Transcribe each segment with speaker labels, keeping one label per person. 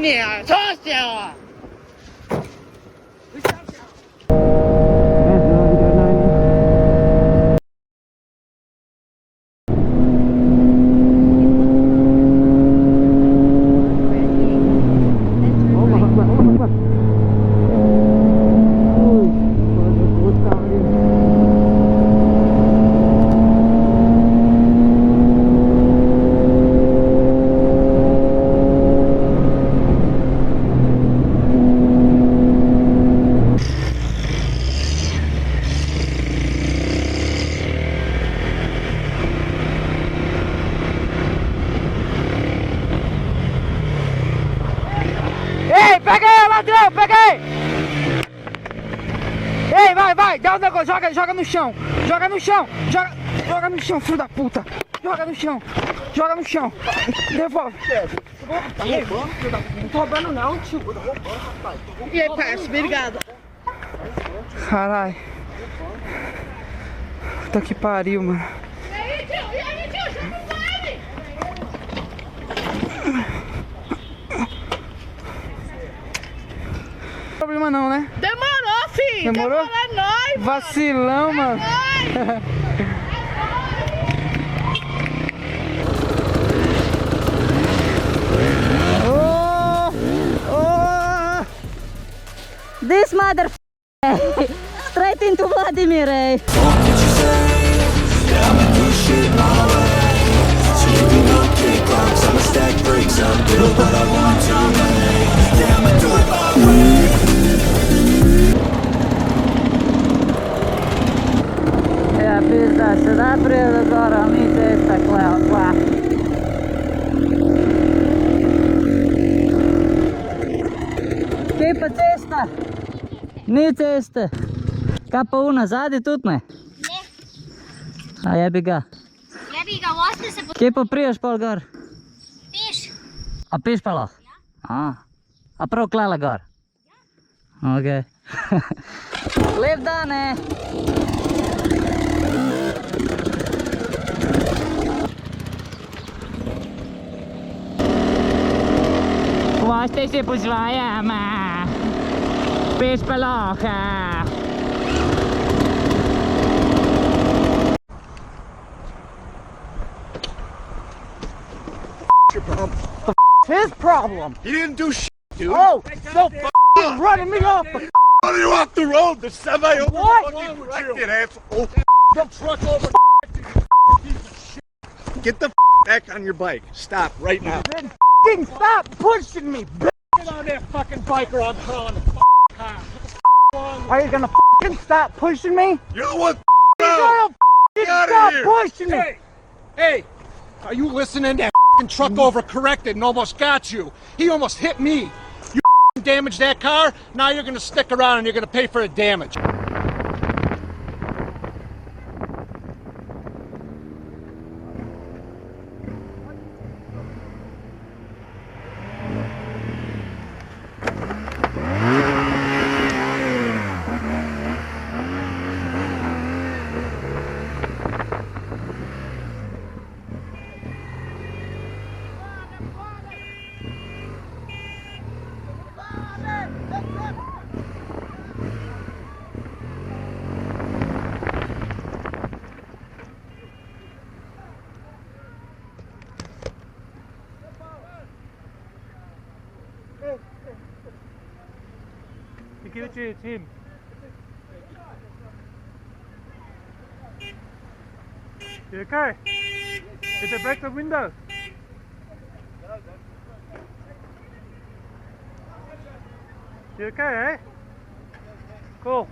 Speaker 1: 你少闲啊！Ei, pega aí, ladrão, pega aí! Ei, vai, dá o negócio, joga no chão, joga no chão, filho da puta, joga no chão, devolve.
Speaker 2: Tá roubando, filho da puta? Não tô roubando não, tio, tô roubando, rapaz.
Speaker 1: E aí, parça, obrigado. Caralho. Puta que pariu, mano.
Speaker 3: E aí, tio, joga o baile!
Speaker 1: Problema não, né?
Speaker 3: Demorou, filho!
Speaker 1: Demorou?
Speaker 3: É nóis,
Speaker 1: Vacilão, mano.
Speaker 4: This mother straight into Vladimir. Ja, pizda se naprijed do gora, mi cesta kva. Kaj pa cesta? Ni ceste. Kaj pa u nazadi tudi ne?
Speaker 3: Ne.
Speaker 4: A jebi ga.
Speaker 3: Jebi ga, voste se
Speaker 4: Kje pa priješ pol gor?
Speaker 3: potiš.
Speaker 4: A piš pa lahko? A prav klala gor? Ok. Lep dan, ne? Voste se po svojem. Piš pa lahko.
Speaker 2: Your problem. His problem.
Speaker 5: He didn't do shit, dude.
Speaker 2: Oh, so running me off the
Speaker 5: Running you off the road, the semi over
Speaker 2: What?
Speaker 5: fucking corrected, asshole.
Speaker 2: truck over.
Speaker 5: Get the back on your bike. Stop right now.
Speaker 2: Then f***ing stop pushing me, bitch. Get on that fucking bike or I'm calling the car. Are you gonna f***ing stop pushing me?
Speaker 5: You know what?
Speaker 2: You
Speaker 5: No.
Speaker 2: gotta
Speaker 5: Get outta
Speaker 2: stop
Speaker 5: here.
Speaker 2: pushing me.
Speaker 6: Hey, are you listening? That f***ing truck overcorrected and almost got you. He almost hit me. You f***ing damaged that car. Now you're gonna stick around and you're gonna pay for the damage.
Speaker 7: Team. You okay? Did they break the window? You okay, eh? Cool.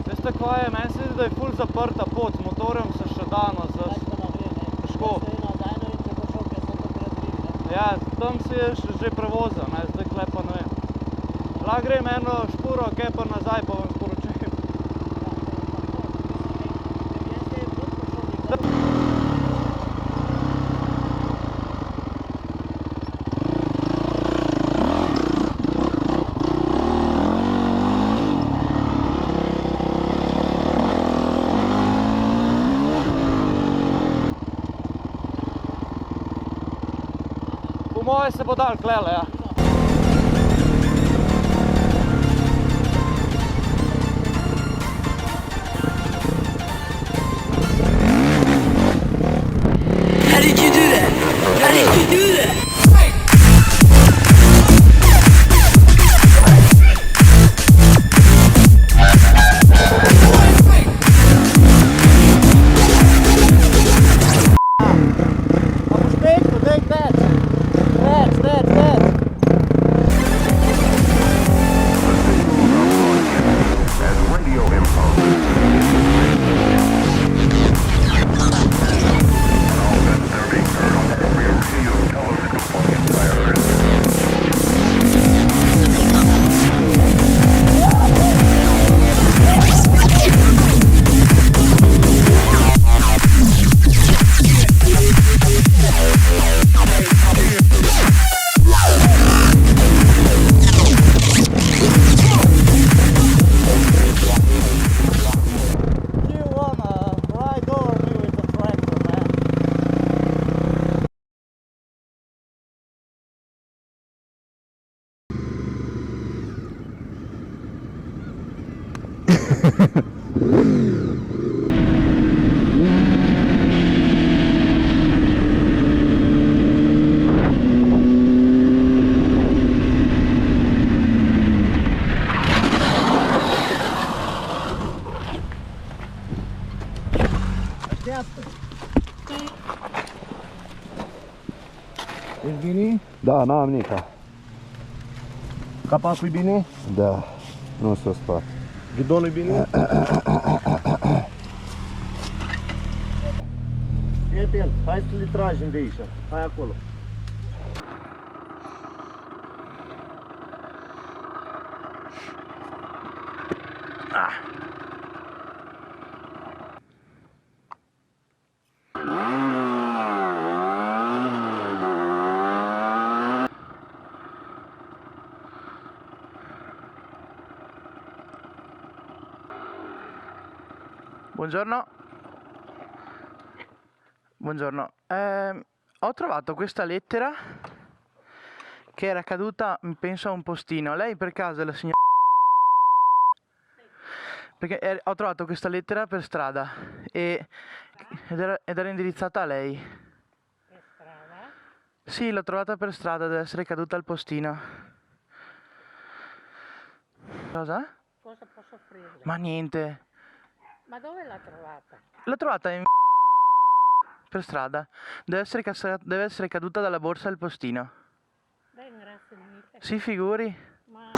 Speaker 8: Veste kaj je, meni se zdi, da je ful zaprta pot, z motorjem se še da nazaj. Težko. Ja, tam si je že prevozil, ne, zdaj kle pa ne vem. Lahko grem eno špuro, kaj pa nazaj, pa vam sporočim. Po moje se bo dal klele, ja.
Speaker 9: How did you do that? How did you do that?
Speaker 5: Bini? Da, n-am nica. Capacul e bine? Da, nu s-o spart. Ghidonul e bine? E bine, hai să le tragem de aici, hai acolo.
Speaker 1: Buongiorno. Buongiorno. Ho trovato questa lettera che era caduta, penso, a un postino. Lei per caso è la signora? Perché ho trovato questa lettera per strada ed era indirizzata a lei.
Speaker 10: Per strada?
Speaker 1: Sì, l'ho trovata per strada, deve essere caduta al postino. Cosa?
Speaker 10: Cosa posso offrirle?
Speaker 1: Ma niente.
Speaker 10: Ma dove l'ha trovata?
Speaker 1: L'ho trovata per strada. Deve essere caduta dalla borsa del postino.
Speaker 10: Beh, grazie mille.
Speaker 1: Si figuri.
Speaker 10: Ma...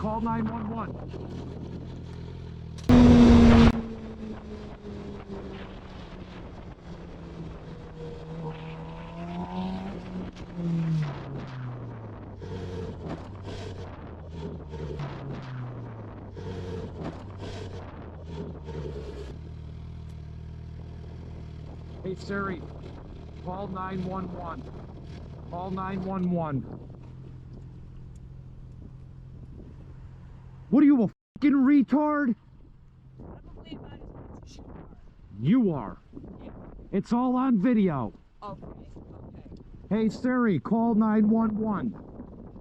Speaker 6: call 911. Hey Siri, call 911. Call 911. What are you, a fucking retard? You are. It's all on video.
Speaker 11: Okay, okay.
Speaker 6: Hey Siri, call 911.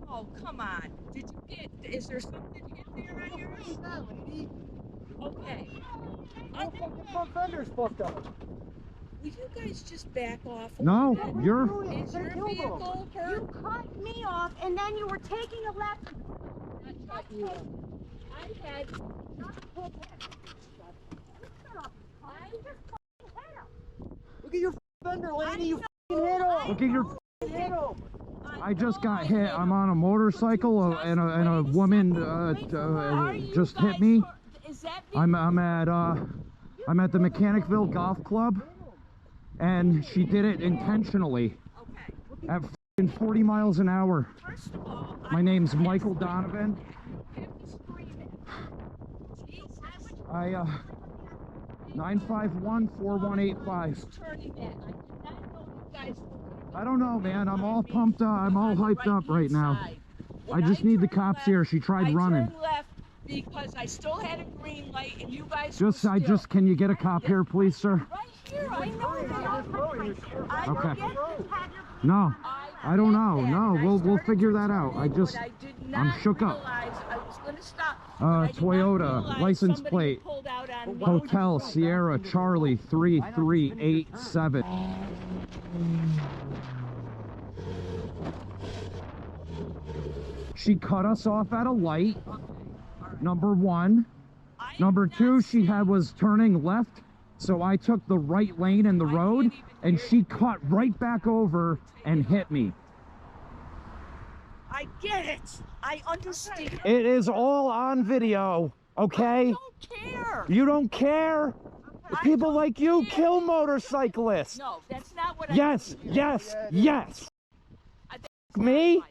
Speaker 11: Oh, come on. Did you get, is there something in there on yours? Okay.
Speaker 2: Your fucking front fender's fucked up.
Speaker 11: Will you guys just back off?
Speaker 6: No, you're...
Speaker 11: Is your vehicle hurt?
Speaker 3: You cut me off and then you were taking a left.
Speaker 11: I had...
Speaker 2: Look at your fender, lady. You fucking hit him.
Speaker 6: Look at your...
Speaker 2: Hit him.
Speaker 6: I just got hit. I'm on a motorcycle and a woman just hit me. I'm at the Mechanicville Golf Club, and she did it intentionally at 40 miles an hour. My name's Michael Donovan. 951-4185. I don't know, man. I'm all pumped up. I'm all hyped up right now. I just need the cops here. She tried running.
Speaker 11: I turned left because I still had a green light and you guys
Speaker 6: Can you get a cop here, please, sir?
Speaker 11: Right here, I know.
Speaker 6: Okay. No, I don't know. No, we'll figure that out. I'm shook up.
Speaker 11: I was going to stop.
Speaker 6: Toyota, license plate, Hotel Sierra Charlie 3387. She cut us off at a light, number one. Number two, she was turning left, so I took the right lane in the road, and she cut right back over and hit me.
Speaker 11: I get it. I understand.
Speaker 6: It is all on video, okay?
Speaker 11: I don't care.
Speaker 6: You don't care? People like you kill motorcyclists.
Speaker 11: No, that's not what
Speaker 6: Yes. Me?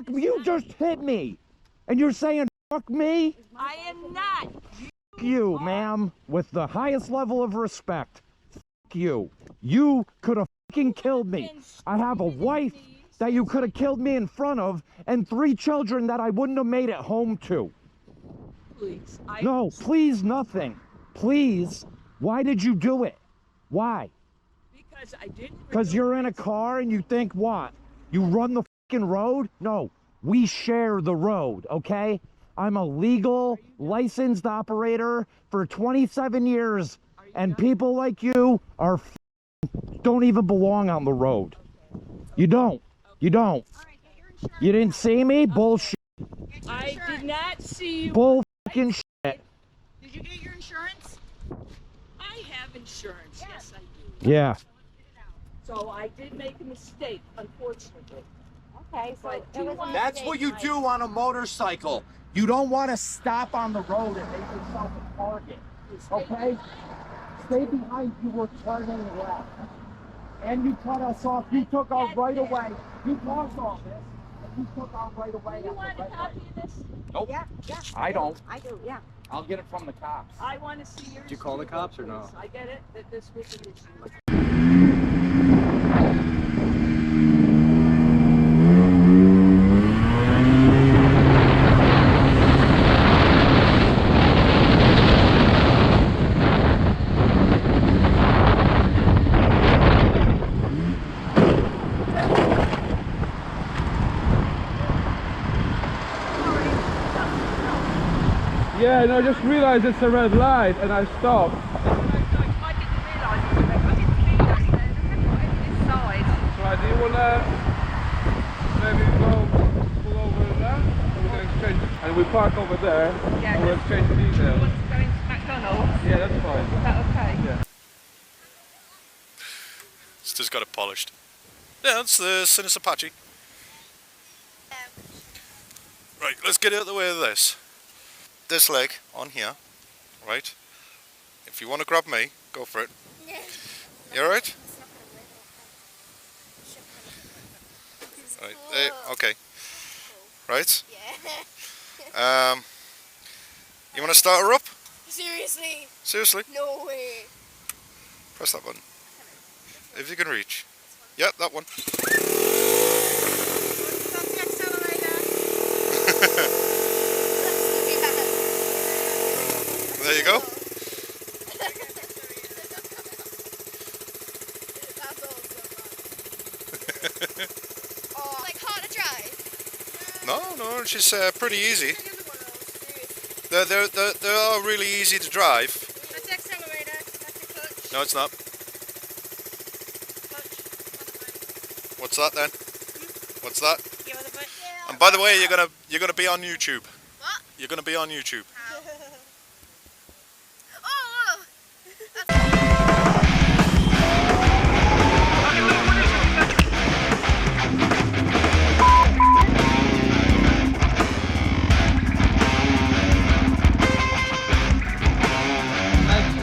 Speaker 6: You just hit me. And you're saying fuck me?
Speaker 11: I am not.
Speaker 6: Fuck you, ma'am. With the highest level of respect. Fuck you. You could have fucking killed me. I have a wife that you could have killed me in front of, and 3 children that I wouldn't have made it home to.
Speaker 11: Please.
Speaker 6: No, please nothing. Please. Why did you do it? Why?
Speaker 11: Because I didn't.
Speaker 6: Because you're in a car and you think what? You run the fucking road? No, we share the road, okay? I'm a legal, licensed operator for 27 years, and people like you don't even belong on the road. You don't. You don't. You didn't see me? Bullshit.
Speaker 11: I did not see you.
Speaker 6: Bull fucking shit.
Speaker 11: Did you get your insurance? I have insurance. Yes, I do.
Speaker 6: Yeah.
Speaker 11: So I did make a mistake, unfortunately.
Speaker 3: Okay, so it was a
Speaker 2: That's
Speaker 3: mistake,
Speaker 2: what you
Speaker 3: Mike.
Speaker 2: do on a motorcycle. You don't want to stop on the road and make yourself a target. Okay? Stay behind. You were turning left. And you cut us off. You took our right away. You caused all this. And you took our right away.
Speaker 11: You want a copy of this?
Speaker 2: Nope.
Speaker 3: Yeah,
Speaker 2: I don't.
Speaker 3: I do, yeah.
Speaker 2: I'll get it from the cops.
Speaker 11: I want to see yours.
Speaker 2: Did you call the cops or no?
Speaker 11: I get it, that this was an issue.
Speaker 8: Yeah, no, I just realised it's a red light and I stopped. Right, do you want to maybe go pull over there? And we can exchange, and we park over there, and we'll exchange the details.
Speaker 11: Going to McDonald's?
Speaker 8: Yeah, that's fine.
Speaker 11: Is that okay?
Speaker 8: Yeah.
Speaker 12: Just got it polished. Yeah, that's the Sinus Apache. Right, let's get out of the way of this. This leg on here, right? If you want to grab me, go for it. You alright? Right, okay. Right?
Speaker 13: Yeah.
Speaker 12: You want to start her up?
Speaker 13: Seriously?
Speaker 12: Seriously?
Speaker 13: No way.
Speaker 12: Press that button. If you can reach. Yeah, that one. There you go.
Speaker 13: Oh, like hard to drive?
Speaker 12: No, she's pretty easy. They are really easy to drive.
Speaker 13: That's the accelerator, that's the clutch.
Speaker 12: No, it's not. What's that then? What's that?
Speaker 13: Give her the button.
Speaker 12: And by the way, you're gonna be on YouTube.
Speaker 13: What?
Speaker 12: You're gonna be on YouTube.
Speaker 13: How?